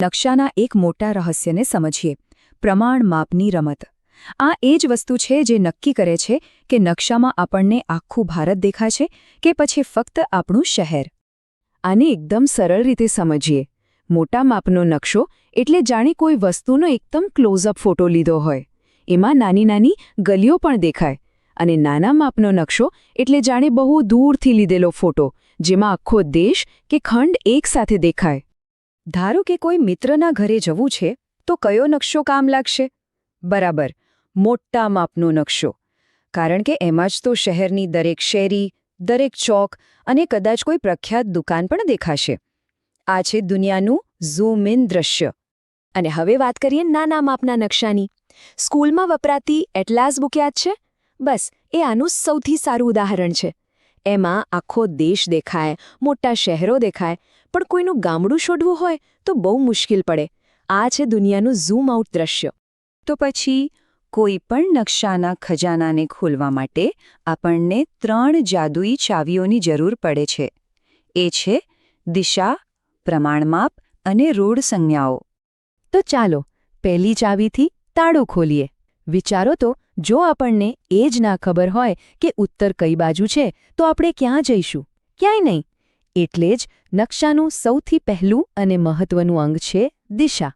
નકશાના એક મોટા રહસ્યને સમજીએ, પ્રમાણ માપની રમત. આ એ જ વસ્તુ છે જે નક્કી કરે છે કે નકશામાં આપણને આખું ભારત દેખાય છે કે પછી ફક્ત આપણું શહેર. આને એકદમ સરળ રીતે સમજીએ. મોટા માપનો નકશો એટલે જાણે કોઈ વસ્તુનો એકદમ ક્લોઝઅપ ફોટો લીધો હોય. એમાં નાની નાની ગલીઓ પણ દેખાય. અને નાના માપનો નકશો એટલે જાણે બહુ દૂરથી લીધેલો ફોટો, જેમાં આખો દેશ કે ખંડ એકસાથે દેખાય. ધારો કે કોઈ મિત્રના ઘરે જવું છે, તો કયો નકશો કામ લાગશે? બરાબર, મોટા માપનો નકશો. કારણ કે એમાં જ તો શહેરની દરેક શેરી, દરેક ચોક અને કદાચ કોઈ પ્રખ્યાત દુકાન પણ દેખાશે. આ છે દુનિયાનું ઝૂમ ઇન દૃશ્ય. અને હવે વાત કરીએ નાના માપના નકશાની. સ્કૂલમાં વપરાતી એટલાસ બુક યાદ છે? બસ, એ આનું સૌથી સારું ઉદાહરણ છે. એમાં આખો દેશ દેખાય, મોટા શહેરો દેખાય, પણ કોઈનું ગામડું શોધવું હોય તો બહુ મુશ્કેલ પડે. આ છે દુનિયાનું ઝૂમ આઉટ દૃશ્ય. તો પછી કોઈ પણ નકશાના ખજાનાને ખોલવા માટે આપણને 3 જાદુઈ ચાવીઓની જરૂર પડે છે. એ છે દિશા, પ્રમાણમાપ અને રોડ સંજ્ઞાઓ. તો ચાલો પહેલી ચાવીથી તાળું ખોલીએ. વિચારો તો, જો આપણને એ જ ના ખબર હોય કે ઉત્તર કઈ બાજુ છે, તો આપણે ક્યાં જઈશું? ક્યાંય નહીં. એટલે જ નકશાનું સૌથી પહેલું અને મહત્વનું અંગ છે દિશા.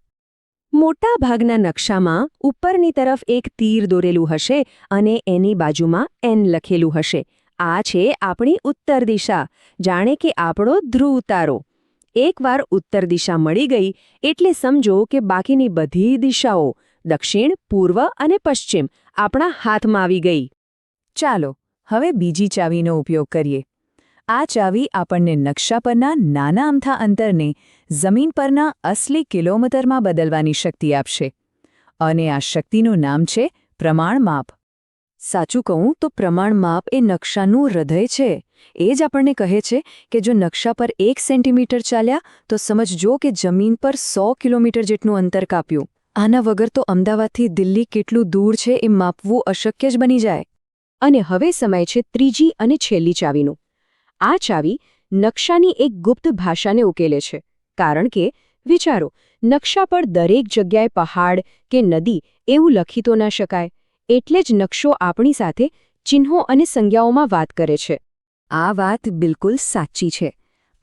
મોટા ભાગના નકશામાં ઉપરની તરફ એક તીર દોરેલું હશે અને એની બાજુમાં એન લખેલું હશે. આ છે આપણી ઉત્તર દિશા, જાણે કે આપણો ધ્રુવ તારો. એકવાર ઉત્તર દિશા મળી ગઈ એટલે સમજો કે બાકીની બધી દિશાઓ દક્ષિણ, પૂર્વ અને પશ્ચિમ આપણા હાથમાં આવી ગઈ. ચાલો હવે બીજી ચાવીનો ઉપયોગ કરીએ. આ ચાવી આપણને નકશા પરના નાના અમથા અંતરને જમીન પરના અસલી કિલોમીટરમાં બદલવાની શક્તિ આપશે. અને આ શક્તિનું નામ છે પ્રમાણમાપ. સાચું કહું તો પ્રમાણમાપ એ નકશાનું હૃદય છે. એ જ આપણને કહે છે કે જો નકશા પર 1 સેન્ટીમીટર ચાલ્યા તો સમજજો કે જમીન પર 100 કિલોમીટર જેટલું અંતર કાપ્યું. આના વગર તો અમદાવાદથી દિલ્હી કેટલું દૂર છે એ માપવું અશક્ય જ બની જાય. અને હવે સમય છે ત્રીજી અને છેલ્લી ચાવીનું. આ ચાવી નકશાની એક ગુપ્ત ભાષાને ઉકેલે છે. કારણ કે વિચારો, નકશા પર દરેક જગ્યાએ પહાડ કે નદી એવું લખી તો ન શકાય. એટલે જ નકશો આપણી સાથે ચિહ્નો અને સંજ્ઞાઓમાં વાત કરે છે. આ વાત બિલકુલ સાચી છે.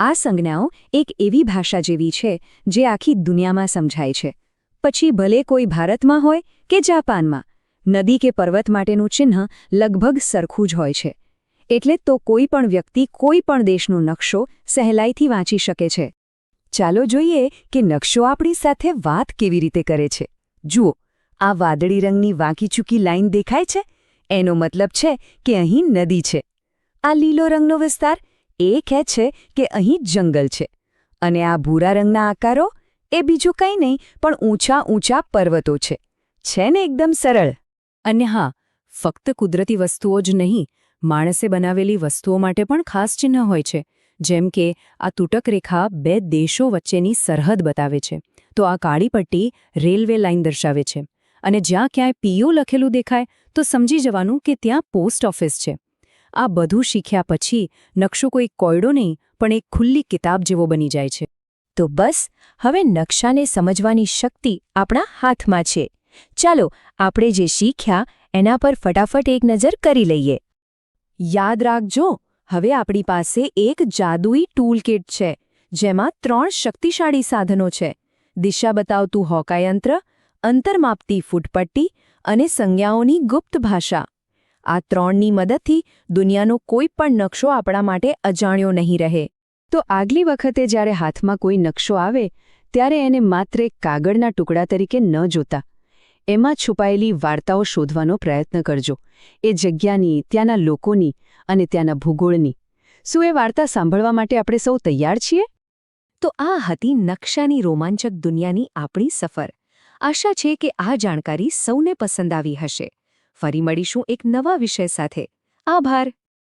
આ સંજ્ઞાઓ એક એવી ભાષા જેવી છે જે આખી દુનિયામાં સમજાય છે. પછી ભલે કોઈ ભારતમાં હોય કે જાપાનમાં, નદી કે પર્વત માટેનું ચિહ્ન લગભગ સરખું જ હોય છે. એટલે તો કોઈ પણ વ્યક્તિ કોઈ પણ દેશનો નકશો સહેલાઈથી વાંચી શકે છે. ચાલો જોઈએ કે નકશો આપણી સાથે વાત કેવી રીતે કરે છે. જુઓ, આ વાદળી રંગની વાંકીચૂકી લાઈન દેખાય છે? એનો મતલબ છે કે અહીં નદી છે. આ લીલો રંગનો વિસ્તાર એ કહે છે કે અહીં જંગલ છે. અને આ ભૂરા રંગના આકારો એ બીજું કંઈ નહીં પણ ઊંચા ઊંચા પર્વતો છે. છે ને એકદમ સરળ? અને હા, ફક્ત કુદરતી વસ્તુઓ જ નહીં, માણસે બનાવેલી વસ્તુઓ માટે પણ ખાસ ચિહ્ન હોય છે. જેમ કે આ તૂટક રેખા 2 દેશો વચ્ચેની સરહદ બતાવે છે, તો આ કાળી પટ્ટી રેલવે લાઇન દર્શાવે છે. અને જ્યાં ક્યાંય પીઓ લખેલું દેખાય તો સમજી જવાનું કે ત્યાં પોસ્ટ ઓફિસ છે. આ બધું શીખ્યા પછી નકશો કોઈ કોયડો નહીં પણ એક ખુલ્લી કિતાબ જેવો બની જાય છે. તો બસ, હવે નકશાને સમજવાની શક્તિ આપણા હાથમાં છે. ચાલો આપણે જે શીખ્યા એના પર ફટાફટ એક નજર કરી લઈએ. યાદ રાખજો, હવે આપણી પાસે એક જાદુઈ ટૂલકિટ છે, જેમાં 3 શક્તિશાળી સાધનો છે: દિશા બતાવતું હોકાયંત્ર, અંતર માપતી ફૂટપટ્ટી અને સંજ્ઞાઓની ગુપ્ત ભાષા. આ 3ની મદદથી દુનિયાનો કોઈ પણ નકશો આપણા માટે અજાણ્યો નહીં રહે. તો આગલી વખતે જ્યારે હાથમાં કોઈ નકશો આવે ત્યારે એને માત્ર એક કાગળના ટુકડા તરીકે ન જોતા. એમાં છુપાયેલી વાર્તાઓ શોધવાનો પ્રયત્ન કરજો. એ જગ્યાની, ત્યાંના લોકોની અને ત્યાંના ભૂગોળની. શું એ વાર્તા સાંભળવા માટે આપણે સૌ તૈયાર છીએ? તો આ હતી નકશાની રોમાંચક દુનિયાની આપણી સફર. આશા છે કે આ જાણકારી સૌને પસંદ આવી હશે. ફરી મળીશું એક નવા વિષય સાથે. આભાર.